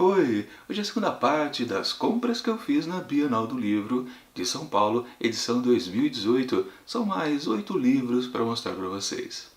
Oi, hoje é a segunda parte das compras que eu fiz na Bienal do Livro de São Paulo, edição 2018. São mais 8 livros para mostrar para vocês.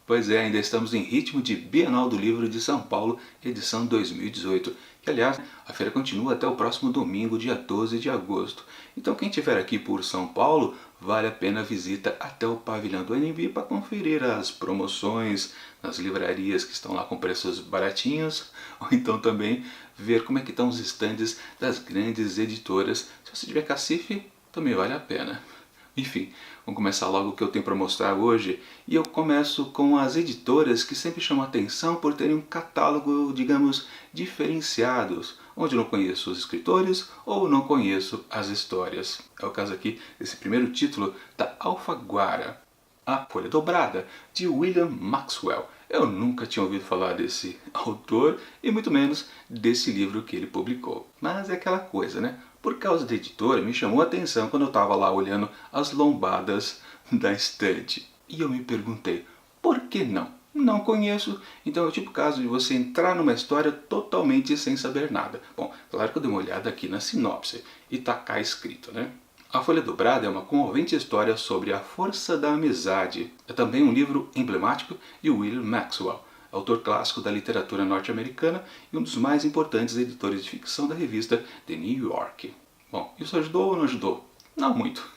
Pois é, ainda estamos em ritmo de Bienal do Livro de São Paulo, edição 2018. Que, aliás, a feira continua até o próximo domingo, dia 12 de agosto. Então, quem estiver aqui por São Paulo, vale a pena a visita até o pavilhão do ANB para conferir as promoções nas livrarias que estão lá com preços baratinhos, ou então também ver como é que estão os estandes das grandes editoras. Se você tiver cacife, também vale a pena. Enfim, vamos começar logo o que eu tenho para mostrar hoje. E eu começo com as editoras que sempre chamam a atenção por terem um catálogo, digamos, diferenciados, onde eu não conheço os escritores ou não conheço as histórias. É o caso aqui desse primeiro título da Alfaguara, A Folha Dobrada, de William Maxwell. Eu nunca tinha ouvido falar desse autor e muito menos desse livro que ele publicou. Mas é aquela coisa, né? Por causa da editora, me chamou a atenção quando eu estava lá olhando as lombadas da estante. E eu me perguntei, por que não? Não conheço, então é o tipo caso de você entrar numa história totalmente sem saber nada. Bom, claro que eu dei uma olhada aqui na sinopse e tá cá escrito, né? A Folha Dobrada é uma comovente história sobre a força da amizade. É também um livro emblemático de William Maxwell, autor clássico da literatura norte-americana e um dos mais importantes editores de ficção da revista The New York. Bom, isso ajudou ou não ajudou? Não muito.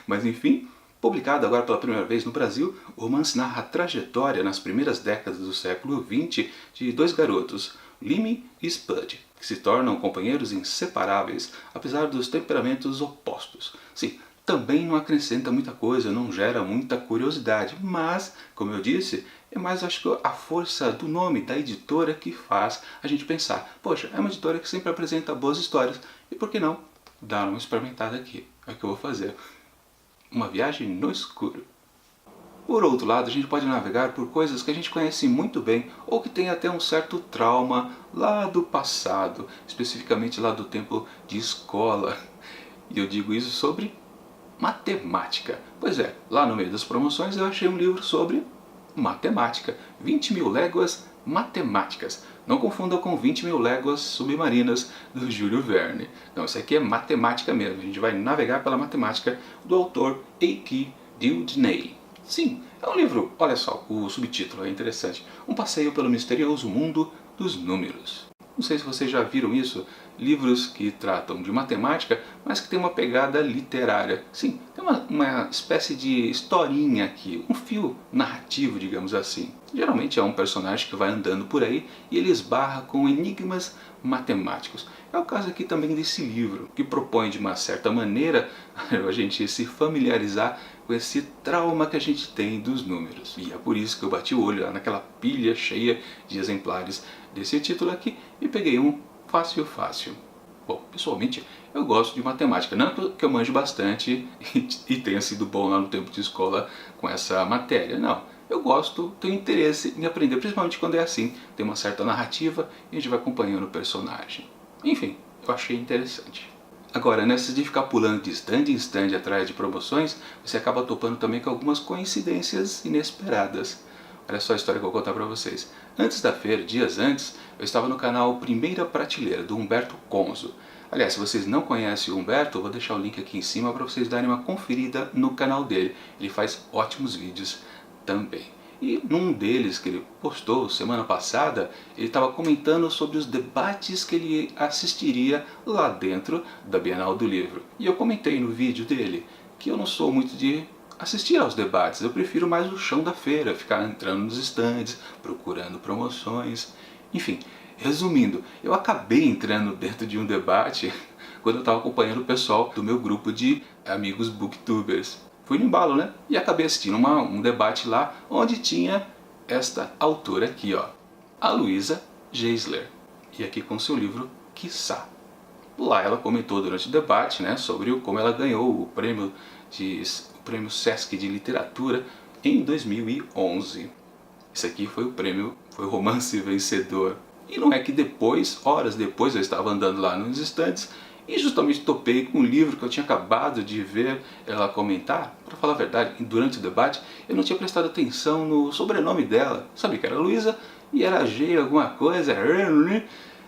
Mas enfim, publicado agora pela primeira vez no Brasil, o romance narra a trajetória nas primeiras décadas do século XX de dois garotos, Lemmy e Spud, que se tornam companheiros inseparáveis, apesar dos temperamentos opostos. Sim, também não acrescenta muita coisa, não gera muita curiosidade, mas, como eu disse, é mais, acho que, a força do nome da editora que faz a gente pensar, poxa, é uma editora que sempre apresenta boas histórias, e por que não dar uma experimentada aqui? É o que eu vou fazer. Uma viagem no escuro. Por outro lado, a gente pode navegar por coisas que a gente conhece muito bem ou que tem até um certo trauma lá do passado, especificamente lá do tempo de escola. E eu digo isso sobre matemática. Pois é, lá no meio das promoções eu achei um livro sobre matemática. 20.000 léguas matemáticas. Não confunda com 20.000 léguas submarinas do Júlio Verne. Não, isso aqui é matemática mesmo. A gente vai navegar pela matemática do autor A.K. Dewdney. Sim, é um livro, olha só, o subtítulo é interessante. Um passeio pelo misterioso mundo dos números. Não sei se vocês já viram isso, livros que tratam de matemática, mas que tem uma pegada literária. Sim, tem uma espécie de historinha aqui, um fio narrativo, digamos assim. Geralmente é um personagem que vai andando por aí e ele esbarra com enigmas matemáticos. É o caso aqui também desse livro, que propõe de uma certa maneira a gente se familiarizar com esse trauma que a gente tem dos números. E é por isso que eu bati o olho lá naquela pilha cheia de exemplares desse título aqui e peguei um fácil. Bom, pessoalmente eu gosto de matemática, não que eu manjo bastante e tenha sido bom lá no tempo de escola com essa matéria, não. Eu gosto, tenho interesse em aprender, principalmente quando é assim, tem uma certa narrativa e a gente vai acompanhando o personagem. Enfim, eu achei interessante. Agora, nessa de ficar pulando de stand em stand atrás de promoções, você acaba topando também com algumas coincidências inesperadas. Olha só a história que eu vou contar para vocês. Antes da feira, dias antes, eu estava no canal Primeira Prateleira, do Humberto Conzo. Aliás, se vocês não conhecem o Humberto, eu vou deixar o link aqui em cima para vocês darem uma conferida no canal dele. Ele faz ótimos vídeos também. E num deles que ele postou semana passada, ele estava comentando sobre os debates que ele assistiria lá dentro da Bienal do Livro. E eu comentei no vídeo dele que eu não sou muito de assistir aos debates, eu prefiro mais o chão da feira, ficar entrando nos estandes, procurando promoções. Enfim, resumindo, eu acabei entrando dentro de um debate quando eu estava acompanhando o pessoal do meu grupo de amigos booktubers. Fui no embalo, né? E acabei assistindo um debate lá, onde tinha esta autora aqui, ó, a Luisa Geisler, e aqui com seu livro Quiçá. Lá ela comentou durante o debate, né, sobre como ela ganhou o prêmio Sesc de Literatura em 2011. Esse aqui foi o prêmio, foi o romance vencedor. E não é que depois, horas depois, eu estava andando lá nos estandes e justamente topei com um livro que eu tinha acabado de ver ela comentar. Para falar a verdade, durante o debate eu não tinha prestado atenção no sobrenome dela. Sabia que era Luísa e era G alguma coisa.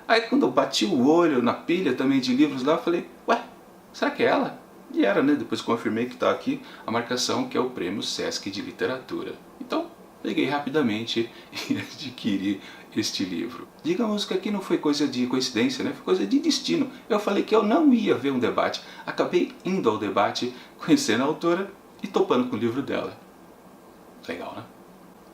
Aí quando eu bati o olho na pilha também de livros lá, eu falei, ué, será que é ela? E era, né? Depois confirmei que está aqui a marcação, que é o Prêmio Sesc de Literatura. Então, peguei rapidamente e adquiri este livro. Digamos que aqui não foi coisa de coincidência, né? Foi coisa de destino. Eu falei que eu não ia ver um debate. Acabei indo ao debate, conhecendo a autora e topando com o livro dela. Legal, né?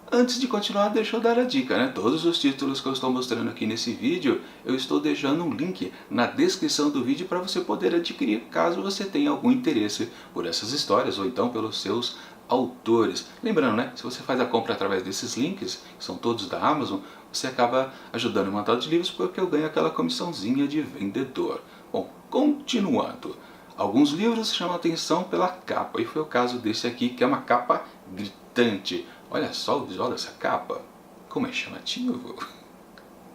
Antes de continuar, deixa eu dar a dica, né? Todos os títulos que eu estou mostrando aqui nesse vídeo, eu estou deixando um link na descrição do vídeo para você poder adquirir, caso você tenha algum interesse por essas histórias ou então pelos seus autores. Lembrando, né? Se você faz a compra através desses links, que são todos da Amazon, você acaba ajudando o Montado de Livros porque eu ganho aquela comissãozinha de vendedor. Bom, continuando. Alguns livros chamam a atenção pela capa, e foi o caso desse aqui, que é uma capa gritante. Olha só o visual dessa capa, como é chamativo.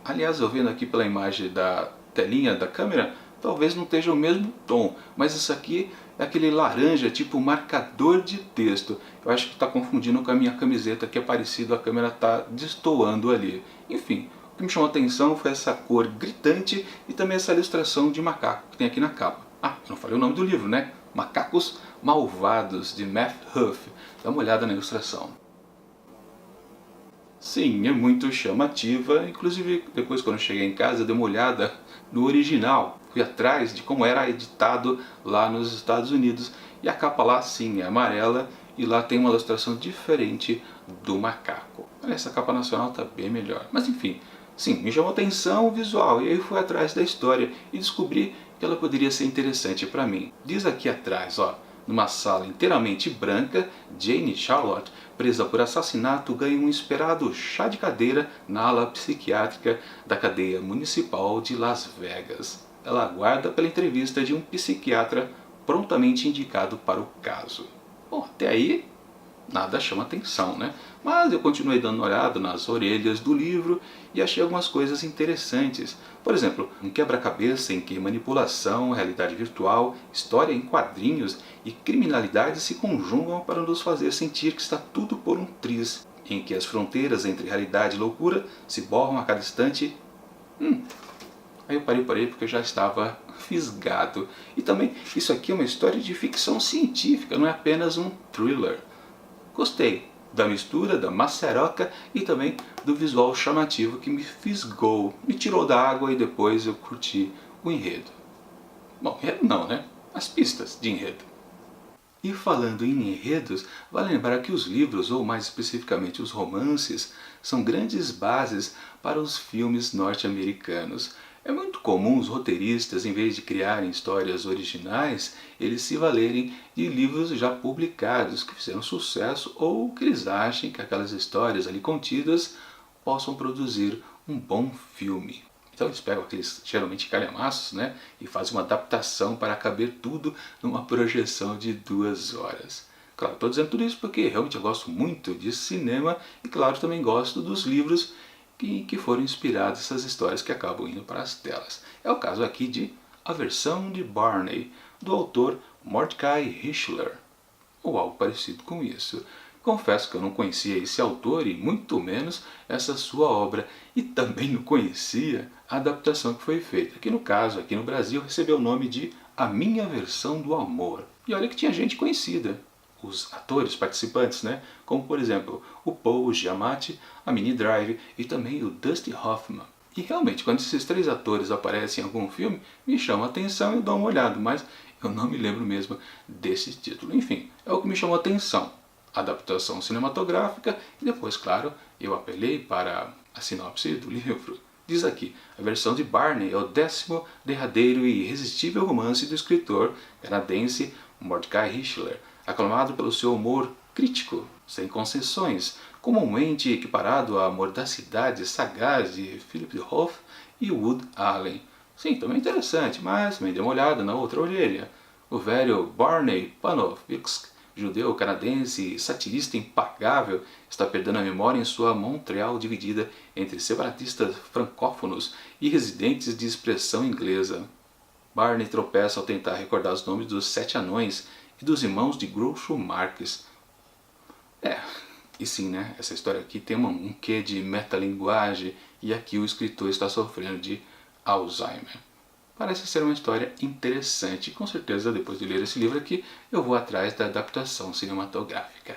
Aliás, eu vendo aqui pela imagem da telinha da câmera, talvez não esteja o mesmo tom, mas isso aqui é aquele laranja, tipo marcador de texto. Eu acho que está confundindo com a minha camiseta, que é parecido, a câmera está destoando ali. Enfim, o que me chamou a atenção foi essa cor gritante e também essa ilustração de macaco que tem aqui na capa. Ah, eu não falei o nome do livro, né? Macacos Malvados, de Matt Huff. Dá uma olhada na ilustração. Sim, é muito chamativa, inclusive depois quando eu cheguei em casa eu dei uma olhada no original, fui atrás de como era editado lá nos Estados Unidos, e a capa lá sim é amarela e lá tem uma ilustração diferente do macaco. Essa capa nacional está bem melhor, mas enfim, sim, me chamou a atenção o visual e aí fui atrás da história e descobri que ela poderia ser interessante para mim. Diz aqui atrás, ó. Numa sala inteiramente branca, Jane Charlotte, presa por assassinato, ganha um esperado chá de cadeira na ala psiquiátrica da cadeia municipal de Las Vegas. Ela aguarda pela entrevista de um psiquiatra prontamente indicado para o caso. Bom, até aí nada chama atenção, né? Mas eu continuei dando uma olhada nas orelhas do livro e achei algumas coisas interessantes. Por exemplo, um quebra-cabeça em que manipulação, realidade virtual, história em quadrinhos e criminalidade se conjugam para nos fazer sentir que está tudo por um triz, em que as fronteiras entre realidade e loucura se borram a cada instante. Aí eu parei porque eu já estava fisgado. E também, isso aqui é uma história de ficção científica, não é apenas um thriller. Gostei da mistura, da maçaroca e também do visual chamativo que me fisgou, me tirou da água e depois eu curti o enredo. Bom, enredo não, né? As pistas de enredo. E falando em enredos, vale lembrar que os livros, ou mais especificamente os romances, são grandes bases para os filmes norte-americanos. É muito comum os roteiristas, em vez de criarem histórias originais, eles se valerem de livros já publicados, que fizeram sucesso ou que eles achem que aquelas histórias ali contidas possam produzir um bom filme. Então eles pegam aqueles, geralmente, calhamaços, né, e fazem uma adaptação para caber tudo numa projeção de 2 horas. Claro, estou dizendo tudo isso porque realmente eu gosto muito de cinema e, claro, também gosto dos livros que foram inspirados essas histórias que acabam indo para as telas. É o caso aqui de A Versão de Barney, do autor Mordecai Richler, ou algo parecido com isso. Confesso que eu não conhecia esse autor e muito menos essa sua obra, e também não conhecia a adaptação que foi feita, que no caso, aqui no Brasil, recebeu o nome de A Minha Versão do Amor. E olha que tinha gente conhecida, os atores participantes, né? Como por exemplo o Paul Giamatti, a Minnie Drive e também o Dustin Hoffman. E realmente, quando esses 3 atores aparecem em algum filme, me chama a atenção e eu dou uma olhada, mas eu não me lembro mesmo desse título. Enfim, é o que me chamou a atenção. Adaptação cinematográfica e depois, claro, eu apelei para a sinopse do livro. Diz aqui, a versão de Barney é o 10º derradeiro e irresistível romance do escritor canadense Mordecai Richler, aclamado pelo seu humor crítico, sem concessões, comumente equiparado à mordacidade sagaz de Philip Roth e Woody Allen. Sim, também interessante, mas me dê uma olhada na outra orelha. O velho Barney Panofsky, judeu canadense, satirista impagável, está perdendo a memória em sua Montreal dividida entre separatistas francófonos e residentes de expressão inglesa. Barney tropeça ao tentar recordar os nomes dos 7 anões e dos irmãos de Groucho Marx. E sim, né? Essa história aqui tem um quê de metalinguagem e aqui o escritor está sofrendo de Alzheimer. Parece ser uma história interessante e com certeza depois de ler esse livro aqui eu vou atrás da adaptação cinematográfica.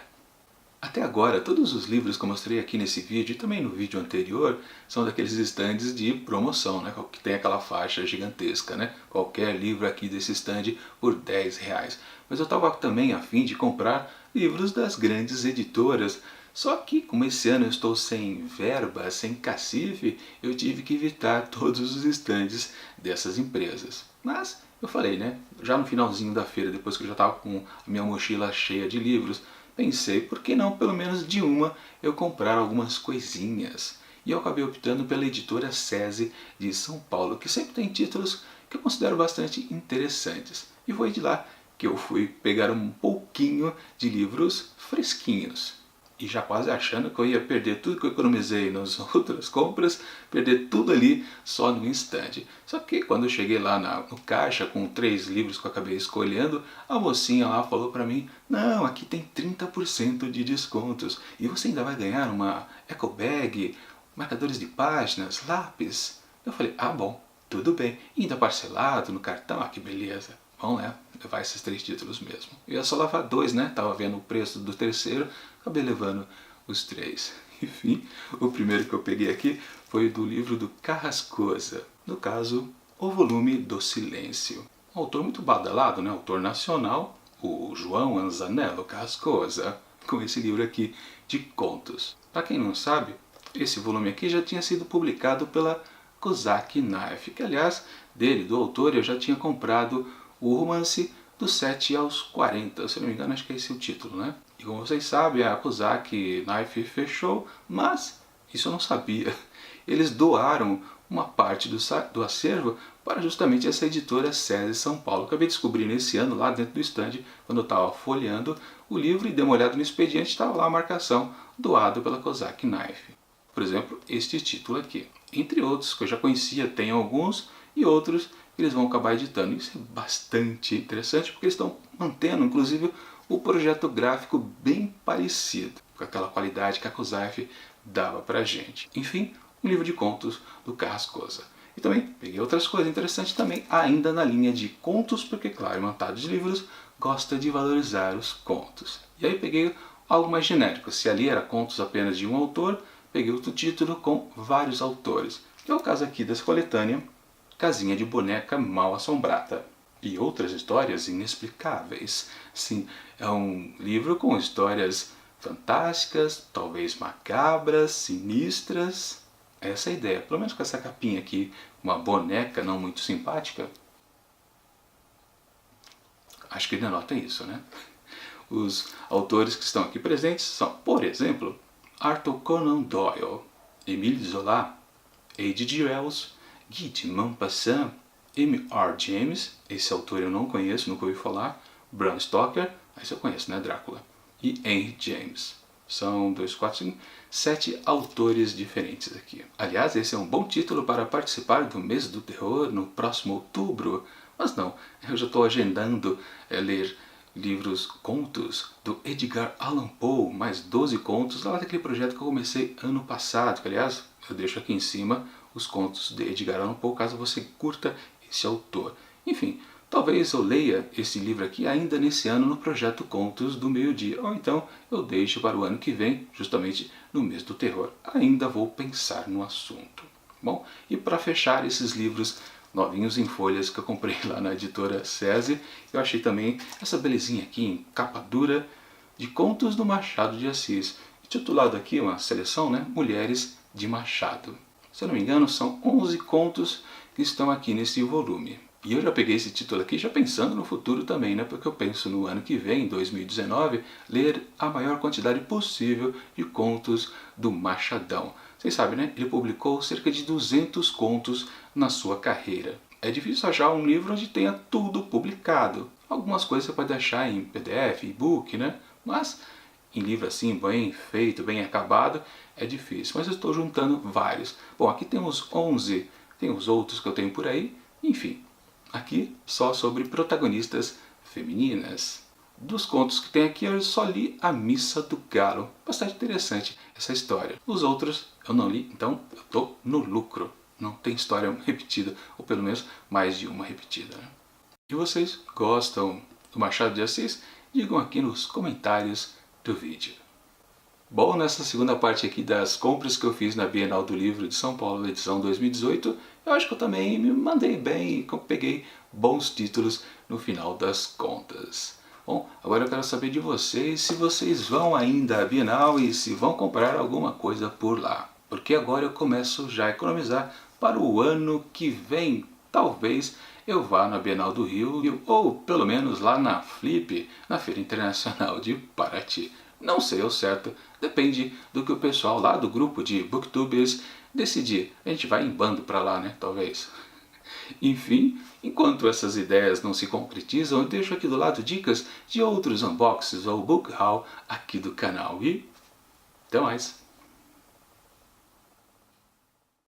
Até agora, todos os livros que eu mostrei aqui nesse vídeo e também no vídeo anterior são daqueles estandes de promoção, né? Que tem aquela faixa gigantesca, né? Qualquer livro aqui desse estande por R$10. Mas eu estava também a fim de comprar livros das grandes editoras. Só que, como esse ano eu estou sem verba, sem cacife, eu tive que evitar todos os estandes dessas empresas. Mas eu falei, né? Já no finalzinho da feira, depois que eu já estava com a minha mochila cheia de livros, pensei, por que não pelo menos de uma eu comprar algumas coisinhas? E eu acabei optando pela editora SESI de São Paulo, que sempre tem títulos que eu considero bastante interessantes. E foi de lá que eu fui pegar um pouquinho de livros fresquinhos. E já quase achando que eu ia perder tudo que eu economizei nas outras compras, perder tudo ali só no instante. Só que quando eu cheguei lá no caixa com 3 livros que eu acabei escolhendo, a mocinha lá falou pra mim: não, aqui tem 30% de descontos e você ainda vai ganhar uma eco bag, marcadores de páginas, lápis. Eu falei: ah, bom, tudo bem. E ainda parcelado no cartão, ah, que beleza. Vamos lá, levar esses 3 títulos mesmo. Eu ia só levar 2, né? Tava vendo o preço do terceiro, acabei levando os 3. Enfim, o primeiro que eu peguei aqui foi do livro do Carrascosa. No caso, O Volume do Silêncio. Um autor muito badalado, né? Autor nacional, o João Anzanello Carrascosa, com esse livro aqui de contos. Para quem não sabe, esse volume aqui já tinha sido publicado pela Kozak Knife, que aliás, dele, do autor, eu já tinha comprado o romance dos 7 aos 40, se não me engano acho que é esse o título, né? E como vocês sabem, a Kozak Knife fechou, mas isso eu não sabia. Eles doaram uma parte do acervo para justamente essa editora SESI São Paulo. Acabei descobrindo esse ano lá dentro do estande, quando eu estava folheando o livro e dei uma olhada no expediente, estava lá a marcação doado pela Kozak Knife. Por exemplo, este título aqui. Entre outros que eu já conhecia, tem alguns e outros eles vão acabar editando. Isso é bastante interessante porque eles estão mantendo, inclusive, o projeto gráfico bem parecido com aquela qualidade que a Kozak dava pra gente. Enfim, um livro de contos do Carrascosa. E também peguei outras coisas interessantes também, ainda na linha de contos, porque, claro, Imantados de Livros gosta de valorizar os contos. E aí peguei algo mais genérico. Se ali era contos apenas de um autor, peguei outro título com vários autores. Que é o caso aqui dessa coletânea, Casinha de Boneca Mal Assombrada. E outras histórias inexplicáveis. Sim, é um livro com histórias fantásticas, talvez macabras, sinistras. Essa é a ideia. Pelo menos com essa capinha aqui, uma boneca não muito simpática. Acho que denota isso, né? Os autores que estão aqui presentes são, por exemplo, Arthur Conan Doyle, Émile Zola, H.G. Wells, Guy de Maupassant, M.R. James, esse autor eu não conheço, nunca ouvi falar, Bram Stoker, esse eu conheço, né, Drácula, e Henry James. São 2, 4, 5, 7 autores diferentes aqui. Aliás, esse é um bom título para participar do mês do terror no próximo outubro. Mas não, eu já estou agendando ler livros, contos do Edgar Allan Poe, mais 12 contos, lá daquele projeto que eu comecei ano passado, que aliás eu deixo aqui em cima os contos de Edgar Allan Poe, caso você curta esse autor. Enfim, talvez eu leia esse livro aqui ainda nesse ano no projeto Contos do Meio-Dia, ou então eu deixo para o ano que vem, justamente no mês do terror. Ainda vou pensar no assunto. Bom, e para fechar esses livros novinhos em folhas que eu comprei lá na editora SESI, eu achei também essa belezinha aqui em capa dura de Contos do Machado de Assis. Titulado aqui, uma seleção, né? Mulheres de Machado. Se eu não me engano, são 11 contos que estão aqui nesse volume. E eu já peguei esse título aqui já pensando no futuro também, né? Porque eu penso no ano que vem, 2019, ler a maior quantidade possível de contos do Machadão. Vocês sabem, né? Ele publicou cerca de 200 contos na sua carreira. É difícil achar um livro onde tenha tudo publicado. Algumas coisas você pode achar em PDF, e-book, né? Mas em livro assim, bem feito, bem acabado, é difícil. Mas eu estou juntando vários. Bom, aqui temos 11, tem os outros que eu tenho por aí, enfim. Aqui só sobre protagonistas femininas. Dos contos que tem aqui eu só li A Missa do Galo. Bastante interessante essa história. Os outros eu não li, então eu estou no lucro. Não tem história repetida, ou pelo menos mais de uma repetida. E vocês gostam do Machado de Assis? Digam aqui nos comentários do vídeo. Bom, nessa segunda parte aqui das compras que eu fiz na Bienal do Livro de São Paulo, edição 2018, eu acho que eu também me mandei bem e peguei bons títulos no final das contas. Bom, agora eu quero saber de vocês se vocês vão ainda à Bienal e se vão comprar alguma coisa por lá. Porque agora eu começo já a economizar para o ano que vem. Talvez eu vá na Bienal do Rio ou pelo menos lá na Flip, na Feira Internacional de Paraty. Não sei ao certo, depende do que o pessoal lá do grupo de Booktubers decidir. A gente vai em bando para lá, né? Talvez. Enfim, enquanto essas ideias não se concretizam, eu deixo aqui do lado dicas de outros unboxings ou book haul aqui do canal. E até mais!